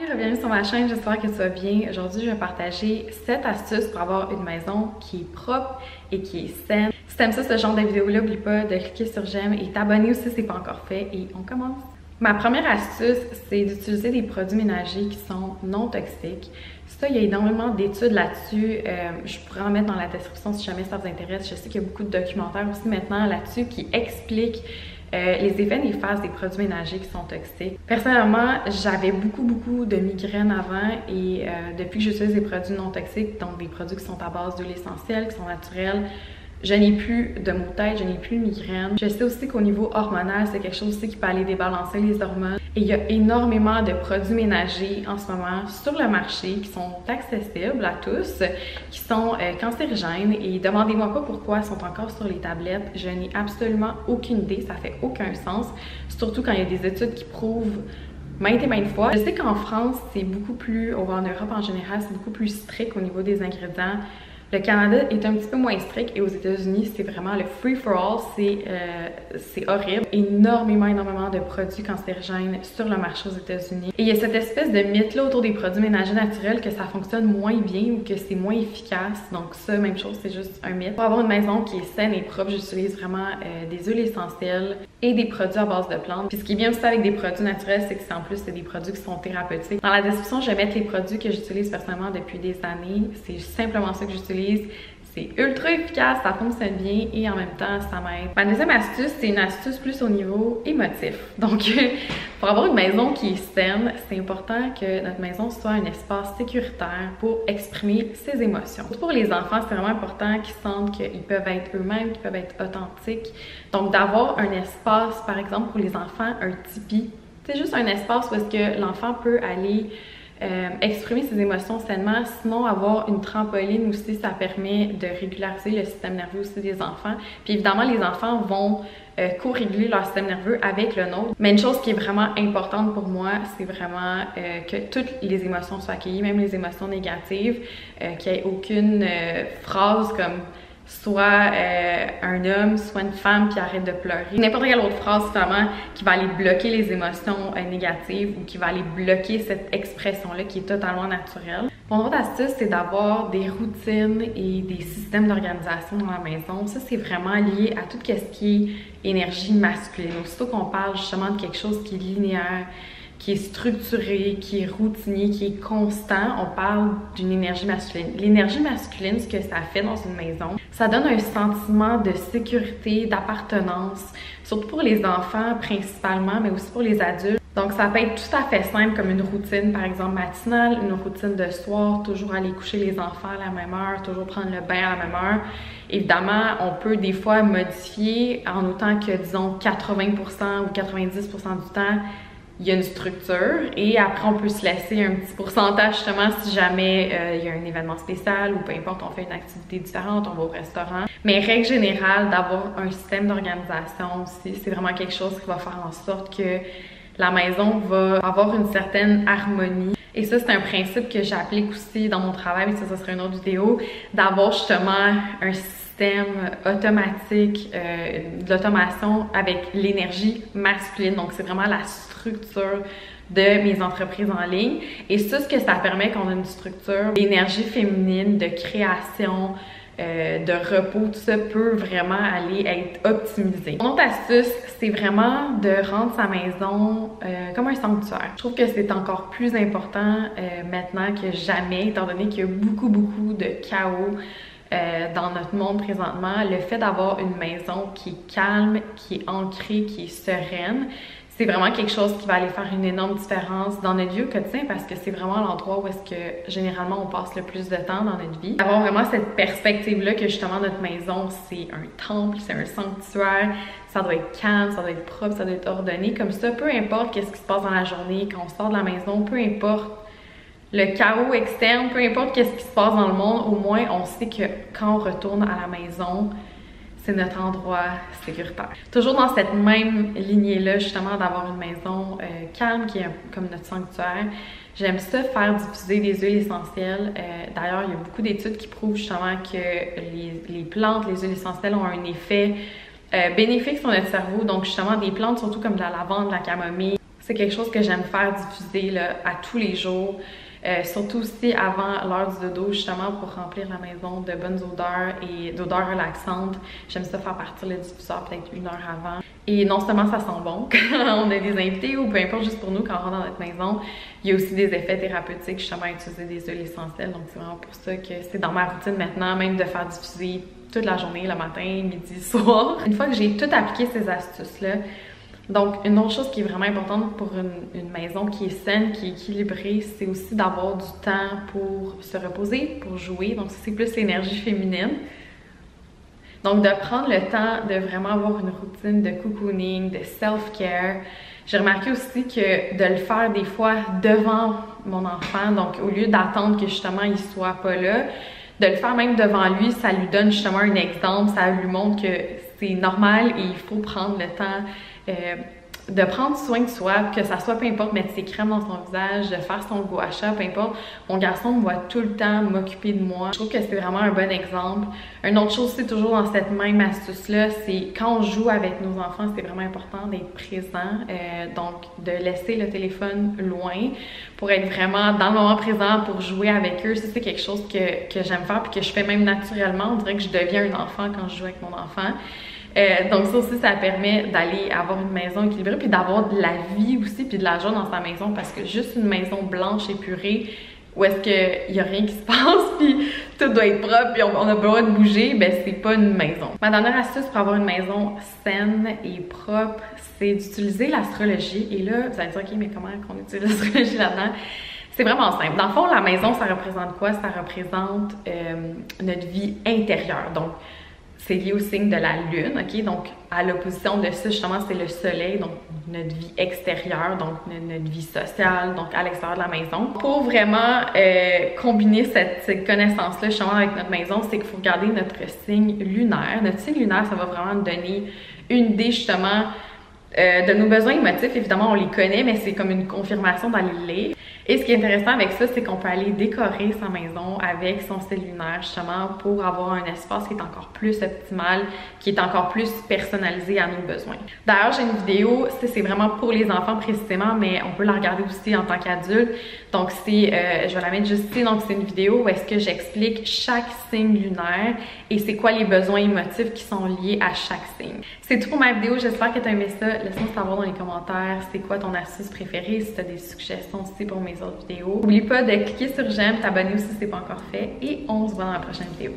Bienvenue sur ma chaîne, j'espère que tu vas bien. Aujourd'hui, je vais partager 7 astuces pour avoir une maison qui est propre et qui est saine. Si t'aimes ça, ce genre de vidéo-là, n'oublie pas de cliquer sur j'aime et t'abonner aussi si c'est pas encore fait. Et on commence. Ma première astuce, c'est d'utiliser des produits ménagers qui sont non toxiques. Ça, il y a énormément d'études là-dessus. Je pourrais en mettre dans la description si jamais ça vous intéresse. Je sais qu'il y a beaucoup de documentaires aussi maintenant là-dessus qui expliquent les effets néfastes des produits ménagers qui sont toxiques. Personnellement, j'avais beaucoup de migraines avant et depuis que j'utilise des produits non toxiques, donc des produits qui sont à base d'huile essentielle, qui sont naturels, je n'ai plus de maux de tête, je n'ai plus de migraine. Je sais aussi qu'au niveau hormonal, c'est quelque chose aussi qui peut aller débalancer les hormones. Et il y a énormément de produits ménagers en ce moment sur le marché qui sont accessibles à tous, qui sont cancérigènes. Et demandez-moi pas pourquoi ils sont encore sur les tablettes. Je n'ai absolument aucune idée, ça fait aucun sens. Surtout quand il y a des études qui prouvent maintes et maintes fois. Je sais qu'en France, c'est beaucoup plus, ou en Europe en général, c'est beaucoup plus strict au niveau des ingrédients. Le Canada est un petit peu moins strict et aux États-Unis, c'est vraiment le free-for-all, c'est horrible. Énormément de produits cancérigènes sur le marché aux États-Unis. Et il y a cette espèce de mythe-là autour des produits ménagers naturels que ça fonctionne moins bien ou que c'est moins efficace. Donc ça, même chose, c'est juste un mythe. Pour avoir une maison qui est saine et propre, j'utilise vraiment des huiles essentielles et des produits à base de plantes. Puis ce qui est bien aussi avec des produits naturels, c'est que en plus, c'est des produits qui sont thérapeutiques. Dans la description, je vais mettre les produits que j'utilise personnellement depuis des années. C'est simplement ça que j'utilise. C'est ultra efficace, ça fonctionne bien et en même temps, ça m'aide. Ma deuxième astuce, c'est une astuce plus au niveau émotif. Donc, pour avoir une maison qui est saine, c'est important que notre maison soit un espace sécuritaire pour exprimer ses émotions. Pour les enfants, c'est vraiment important qu'ils sentent qu'ils peuvent être eux-mêmes, qu'ils peuvent être authentiques. Donc, d'avoir un espace, par exemple, pour les enfants, un tipi. C'est juste un espace où est-ce que l'enfant peut aller exprimer ses émotions sainement. Sinon, avoir une trampoline aussi, ça permet de régulariser le système nerveux aussi des enfants. Puis évidemment, les enfants vont co-réguler leur système nerveux avec le nôtre. Mais une chose qui est vraiment importante pour moi, c'est vraiment que toutes les émotions soient accueillies, même les émotions négatives, qu'il n'y ait aucune phrase comme soit un homme, soit une femme qui arrête de pleurer. N'importe quelle autre phrase vraiment qui va aller bloquer les émotions négatives ou qui va aller bloquer cette expression-là qui est totalement naturelle. Mon autre astuce, c'est d'avoir des routines et des systèmes d'organisation dans la maison. Ça, c'est vraiment lié à tout ce qui est énergie masculine. Aussitôt qu'on parle justement de quelque chose qui est linéaire, qui est structuré, qui est routinier, qui est constant, on parle d'une énergie masculine. L'énergie masculine, ce que ça fait dans une maison, ça donne un sentiment de sécurité, d'appartenance, surtout pour les enfants principalement, mais aussi pour les adultes. Donc ça peut être tout à fait simple comme une routine, par exemple matinale, une routine de soir, toujours aller coucher les enfants à la même heure, toujours prendre le bain à la même heure. Évidemment, on peut des fois modifier en autant que, disons, 80% ou 90% du temps, il y a une structure et après on peut se laisser un petit pourcentage justement si jamais il y a un événement spécial ou peu importe, on fait une activité différente, on va au restaurant. Mais règle générale, d'avoir un système d'organisation aussi, c'est vraiment quelque chose qui va faire en sorte que la maison va avoir une certaine harmonie. Et ça, c'est un principe que j'applique aussi dans mon travail, mais ça serait une autre vidéo, d'avoir justement un système automatique, de l'automation avec l'énergie masculine. Donc, c'est vraiment la structure de mes entreprises en ligne. Et ça, ce que ça permet qu'on ait une structure d'énergie féminine, de création, de repos, tout ça peut vraiment aller être optimisé. Mon autre astuce, c'est vraiment de rendre sa maison comme un sanctuaire. Je trouve que c'est encore plus important maintenant que jamais, étant donné qu'il y a beaucoup de chaos dans notre monde présentement. Le fait d'avoir une maison qui est calme, qui est ancrée, qui est sereine, c'est vraiment quelque chose qui va aller faire une énorme différence dans notre vie au quotidien parce que c'est vraiment l'endroit où est-ce que généralement on passe le plus de temps dans notre vie. Avoir vraiment cette perspective-là que justement notre maison c'est un temple, c'est un sanctuaire, ça doit être calme, ça doit être propre, ça doit être ordonné. Comme ça, peu importe qu'est-ce qui se passe dans la journée, quand on sort de la maison, peu importe le chaos externe, peu importe qu'est-ce qui se passe dans le monde, au moins on sait que quand on retourne à la maison, c'est notre endroit sécuritaire. Toujours dans cette même lignée-là, justement, d'avoir une maison calme, qui est comme notre sanctuaire. J'aime ça faire diffuser des huiles essentielles. D'ailleurs, il y a beaucoup d'études qui prouvent justement que les plantes, les huiles essentielles ont un effet bénéfique sur notre cerveau. Donc, justement, des plantes, surtout comme de la lavande, de la camomille, C'est quelque chose que j'aime faire diffuser là, à tous les jours. Surtout aussi avant l'heure du dodo, justement pour remplir la maison de bonnes odeurs et d'odeurs relaxantes. J'aime ça faire partir le diffuseur peut-être 1 heure avant. Et non seulement ça sent bon quand on a des invités ou peu importe, juste pour nous quand on rentre dans notre maison, il y a aussi des effets thérapeutiques justement à utiliser des huiles essentielles. Donc c'est vraiment pour ça que c'est dans ma routine maintenant, même de faire diffuser toute la journée, le matin, midi, soir. Une fois que j'ai tout appliqué ces astuces-là, donc, une autre chose qui est vraiment importante pour une maison qui est saine, qui est équilibrée, c'est aussi d'avoir du temps pour se reposer, pour jouer. Donc, c'est plus l'énergie féminine. Donc, de prendre le temps de vraiment avoir une routine de cocooning, de self-care. J'ai remarqué aussi que de le faire des fois devant mon enfant, donc au lieu d'attendre que justement il soit pas là, de le faire même devant lui, ça lui donne justement un exemple, ça lui montre que c'est normal et il faut prendre le temps de prendre soin de soi, que ça soit peu importe mettre ses crèmes dans son visage, de faire son gua sha, peu importe. Mon garçon me voit tout le temps m'occuper de moi. Je trouve que c'est vraiment un bon exemple. Une autre chose, c'est toujours dans cette même astuce-là, c'est quand on joue avec nos enfants, c'est vraiment important d'être présent, donc de laisser le téléphone loin pour être vraiment dans le moment présent, pour jouer avec eux. Ça, c'est quelque chose que j'aime faire puis que je fais même naturellement. On dirait que je deviens un enfant quand je joue avec mon enfant. Donc ça aussi, ça permet d'aller avoir une maison équilibrée puis d'avoir de la vie aussi puis de la joie dans sa maison parce que juste une maison blanche épurée où est-ce qu'il y a rien qui se passe puis tout doit être propre puis on a besoin de bouger, ben c'est pas une maison. Ma dernière astuce pour avoir une maison saine et propre, c'est d'utiliser l'astrologie. Et là, vous allez dire, ok, mais comment on utilise l'astrologie là-dedans? C'est vraiment simple. Dans le fond, la maison, ça représente quoi? Ça représente notre vie intérieure. Donc, c'est lié au signe de la lune, ok? Donc, à l'opposition de ça, justement, c'est le soleil, donc notre vie extérieure, donc notre vie sociale, donc à l'extérieur de la maison. Pour vraiment combiner cette connaissance-là, justement, avec notre maison, c'est qu'il faut regarder notre signe lunaire. Notre signe lunaire, ça va vraiment nous donner une idée, justement, de nos besoins émotifs. Évidemment, on les connaît, mais c'est comme une confirmation d'aller les lire. Et ce qui est intéressant avec ça, c'est qu'on peut aller décorer sa maison avec son style lunaire, justement, pour avoir un espace qui est encore plus optimal, qui est encore plus personnalisé à nos besoins. D'ailleurs, j'ai une vidéo, c'est vraiment pour les enfants précisément, mais on peut la regarder aussi en tant qu'adulte. Donc, je vais la mettre juste ici. Donc, c'est une vidéo où est-ce que j'explique chaque signe lunaire et c'est quoi les besoins émotifs qui sont liés à chaque signe. C'est tout pour ma vidéo. J'espère que tu as aimé ça. Laisse-moi savoir dans les commentaires c'est quoi ton astuce préférée, si tu as des suggestions aussi pour mes autres vidéos. N'oublie pas de cliquer sur j'aime, t'abonner aussi si c'est pas encore fait et on se voit dans la prochaine vidéo.